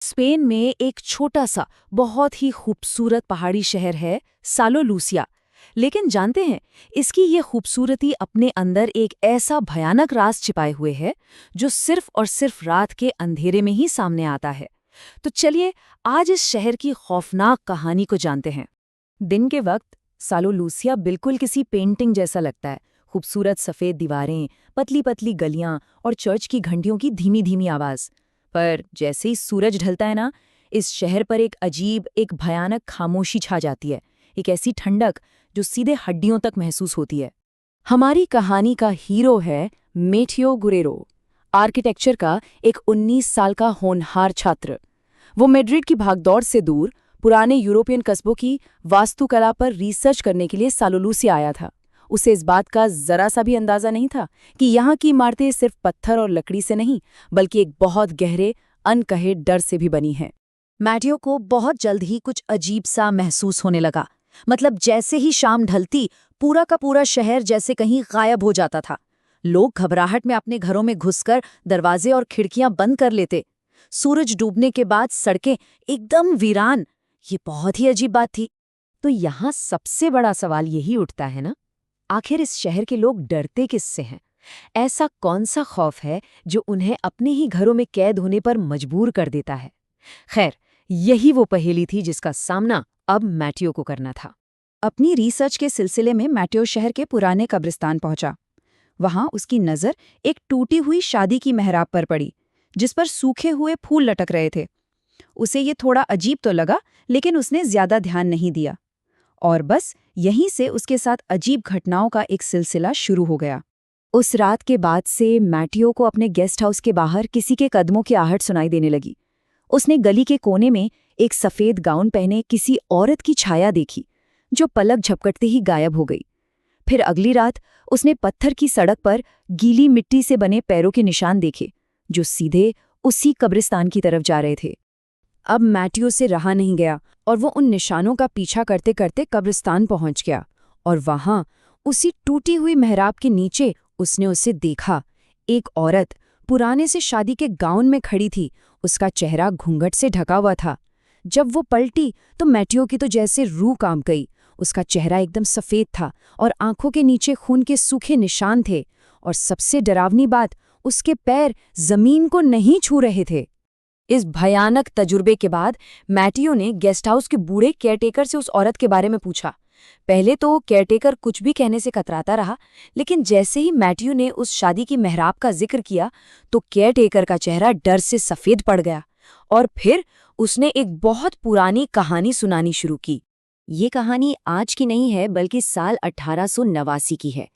Spain में एक छोटा सा बहुत ही खूबसूरत पहाड़ी शहर है सालो लूसिया। लेकिन जानते हैं, इसकी ये खूबसूरती अपने अंदर एक ऐसा भयानक राज छिपाए हुए है जो सिर्फ और सिर्फ रात के अंधेरे में ही सामने आता है। तो चलिए आज इस शहर की खौफनाक कहानी को जानते हैं। दिन के वक्त सालो लूसिया बिल्कुल किसी पेंटिंग जैसा लगता है। खूबसूरत सफ़ेद दीवारें, पतली पतली गलियां और चर्च की घंटियों की धीमी धीमी आवाज़। पर जैसे ही सूरज ढलता है ना, इस शहर पर एक अजीब, एक भयानक खामोशी छा जाती है। एक ऐसी ठंडक जो सीधे हड्डियों तक महसूस होती है। हमारी कहानी का हीरो है मेथियो गुरेरो, आर्किटेक्चर का एक 19 साल का होनहार छात्र। वो मैड्रिड की भागदौड़ से दूर पुराने यूरोपियन कस्बों की वास्तुकला पर रिसर्च करने के लिए सालो लूसिया आया था। उसे इस बात का जरा सा भी अंदाजा नहीं था कि यहाँ की इमारतें सिर्फ पत्थर और लकड़ी से नहीं, बल्कि एक बहुत गहरे, अनकहे डर से भी बनी हैं। मैटियो को बहुत जल्द ही कुछ अजीब सा महसूस होने लगा। मतलब जैसे ही शाम ढलती, पूरा का पूरा शहर जैसे कहीं गायब हो जाता था। लोग घबराहट में अपने घरों में घुसकर दरवाजे और खिड़कियां बंद कर लेते। सूरज डूबने के बाद सड़कें एकदम वीरान। ये बहुत ही अजीब बात थी। तो यहाँ सबसे बड़ा सवाल यही उठता है ना, आखिर इस शहर के लोग डरते किससे हैं? ऐसा कौन सा खौफ है जो उन्हें अपने ही घरों में कैद होने पर मजबूर कर देता है? खैर, यही वो पहेली थी जिसका सामना अब मैटियो को करना था। अपनी रिसर्च के सिलसिले में मैटियो शहर के पुराने कब्रिस्तान पहुंचा। वहां उसकी नज़र एक टूटी हुई शादी की मेहराब पर पड़ी, जिस पर सूखे हुए फूल लटक रहे थे। उसे ये थोड़ा अजीब तो लगा, लेकिन उसने ज्यादा ध्यान नहीं दिया। और बस यहीं से उसके साथ अजीब घटनाओं का एक सिलसिला शुरू हो गया। उस रात के बाद से मैटियो को अपने गेस्ट हाउस के बाहर किसी के कदमों की आहट सुनाई देने लगी। उसने गली के कोने में एक सफ़ेद गाउन पहने किसी औरत की छाया देखी, जो पलक झपकते ही गायब हो गई। फिर अगली रात उसने पत्थर की सड़क पर गीली मिट्टी से बने पैरों के निशान देखे, जो सीधे उसी कब्रिस्तान की तरफ जा रहे थे। अब मैटियो से रहा नहीं गया और वो उन निशानों का पीछा करते करते कब्रिस्तान पहुंच गया। और वहां उसी टूटी हुई मेहराब के नीचे उसने उसे देखा। एक औरत पुराने से शादी के गाउन में खड़ी थी। उसका चेहरा घूंघट से ढका हुआ था। जब वो पलटी तो मैटियो की तो जैसे रूह कांप गई। उसका चेहरा एकदम सफ़ेद था और आंखों के नीचे खून के सूखे निशान थे। और सबसे डरावनी बात, उसके पैर जमीन को नहीं छू रहे थे। इस भयानक तजुर्बे के बाद मैटियो ने गेस्ट हाउस के बूढ़े केयरटेकर से उस औरत के बारे में पूछा। पहले तो केयरटेकर कुछ भी कहने से कतराता रहा, लेकिन जैसे ही मैटियो ने उस शादी की मेहराब का जिक्र किया तो केयरटेकर का चेहरा डर से सफ़ेद पड़ गया। और फिर उसने एक बहुत पुरानी कहानी सुनानी शुरू की। ये कहानी आज की नहीं है, बल्कि साल 1889 की है।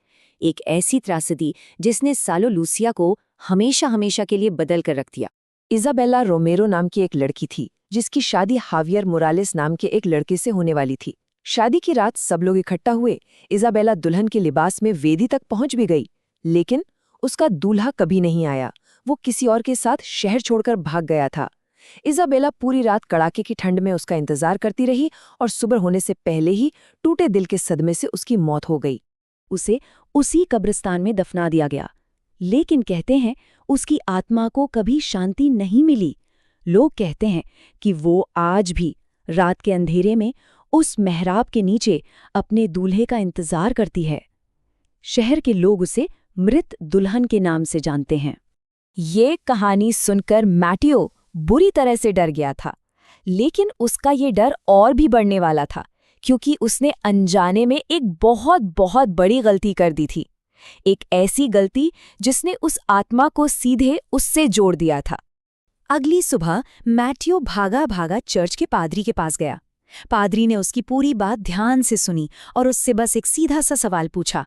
एक ऐसी त्रासदी जिसने सालो लूसिया को हमेशा हमेशा के लिए बदल कर रख दिया। इजाबेला रोमेरो नाम की एक लड़की थी, जिसकी शादी हावियर मोरालेस नाम के एक लड़के से होने वाली थी। शादी की रात सब लोग इकट्ठा हुए। इजाबेला दुल्हन के लिबास में वेदी तक पहुंच भी गई, लेकिन उसका दूल्हा कभी नहीं आया। वो किसी और के साथ शहर छोड़कर भाग गया था। इजाबेला पूरी रात कड़ाके की ठंड में उसका इंतजार करती रही और सुबह होने से पहले ही टूटे दिल के सदमे से उसकी मौत हो गई। उसे उसी कब्रिस्तान में दफना दिया गया। लेकिन कहते हैं उसकी आत्मा को कभी शांति नहीं मिली। लोग कहते हैं कि वो आज भी रात के अंधेरे में उस मेहराब के नीचे अपने दूल्हे का इंतजार करती है। शहर के लोग उसे मृत दुल्हन के नाम से जानते हैं। ये कहानी सुनकर मैटियो बुरी तरह से डर गया था, लेकिन उसका ये डर और भी बढ़ने वाला था, क्योंकि उसने अनजाने में एक बहुत बहुत बड़ी गलती कर दी थी। एक ऐसी गलती जिसने उस आत्मा को सीधे उससे जोड़ दिया था। अगली सुबह मैटियो भागा भागा चर्च के पादरी के पास गया। पादरी ने उसकी पूरी बात ध्यान से सुनी और उससे बस एक सीधा सा सवाल पूछा।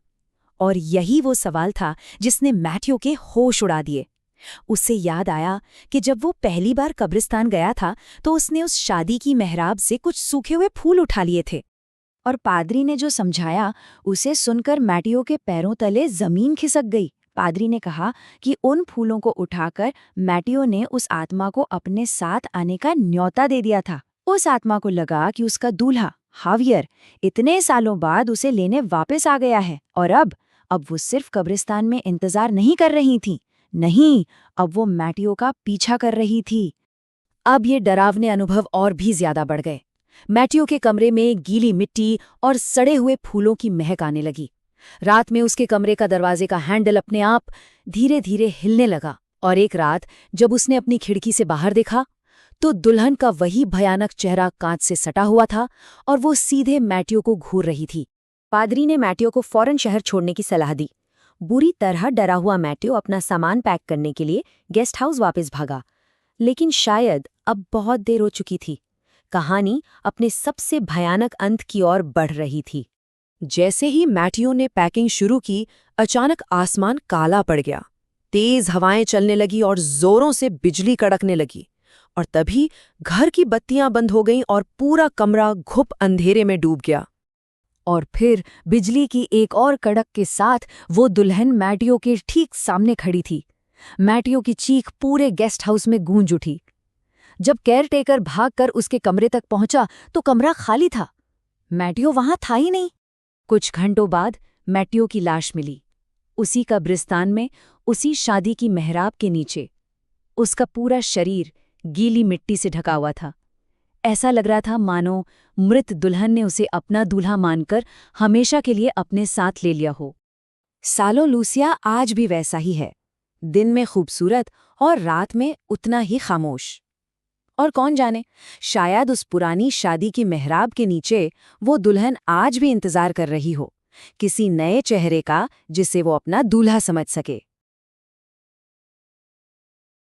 और यही वो सवाल था जिसने मैटियो के होश उड़ा दिए। उसे याद आया कि जब वो पहली बार कब्रिस्तान गया था तो उसने उस शादी की मेहराब से कुछ सूखे हुए फूल उठा लिए थे। और पादरी ने जो समझाया, उसे सुनकर मैटियो के पैरों तले जमीन खिसक गई। पादरी ने कहा कि उन फूलों को उठाकर मैटियो ने उस आत्मा को अपने साथ आने का न्योता दे दिया था। उस आत्मा को लगा कि उसका दूल्हा हावियर इतने सालों बाद उसे लेने वापस आ गया है और अब वो सिर्फ कब्रिस्तान में इंतजार नहीं कर रही थी। नहीं, अब वो मैटियो का पीछा कर रही थी। अब ये डरावने अनुभव और भी ज्यादा बढ़ गए। मैट्यू के कमरे में गीली मिट्टी और सड़े हुए फूलों की महक आने लगी। रात में उसके कमरे का दरवाजे का हैंडल अपने आप धीरे धीरे हिलने लगा, और एक रात जब उसने अपनी खिड़की से बाहर देखा तो दुल्हन का वही भयानक चेहरा कांच से सटा हुआ था और वो सीधे मैट्यू को घूर रही थी। पादरी ने मैट्यू को फौरन शहर छोड़ने की सलाह दी। बुरी तरह डरा हुआ मैट्यू अपना सामान पैक करने के लिए गेस्ट हाउस वापस भागा, लेकिन शायद अब बहुत देर हो चुकी थी। कहानी अपने सबसे भयानक अंत की ओर बढ़ रही थी। जैसे ही मैट्यू ने पैकिंग शुरू की, अचानक आसमान काला पड़ गया। तेज हवाएं चलने लगी और जोरों से बिजली कड़कने लगी, और तभी घर की बत्तियां बंद हो गईं और पूरा कमरा घुप अंधेरे में डूब गया। और फिर बिजली की एक और कड़क के साथ वो दुल्हन मैट्यू के ठीक सामने खड़ी थी। मैट्यू की चीख पूरे गेस्ट हाउस में गूंज उठी। जब केयरटेकर भागकर उसके कमरे तक पहुंचा तो कमरा खाली था। मैट्यू वहां था ही नहीं। कुछ घंटों बाद मैट्यू की लाश मिली, उसी कब्रिस्तान में, उसी शादी की मेहराब के नीचे। उसका पूरा शरीर गीली मिट्टी से ढका हुआ था। ऐसा लग रहा था मानो मृत दुल्हन ने उसे अपना दूल्हा मानकर हमेशा के लिए अपने साथ ले लिया हो। सालो लूसिया आज भी वैसा ही है, दिन में खूबसूरत और रात में उतना ही खामोश। और कौन जाने, शायद उस पुरानी शादी की मेहराब के नीचे वो दुल्हन आज भी इंतजार कर रही हो, किसी नए चेहरे का जिसे वो अपना दूल्हा समझ सके।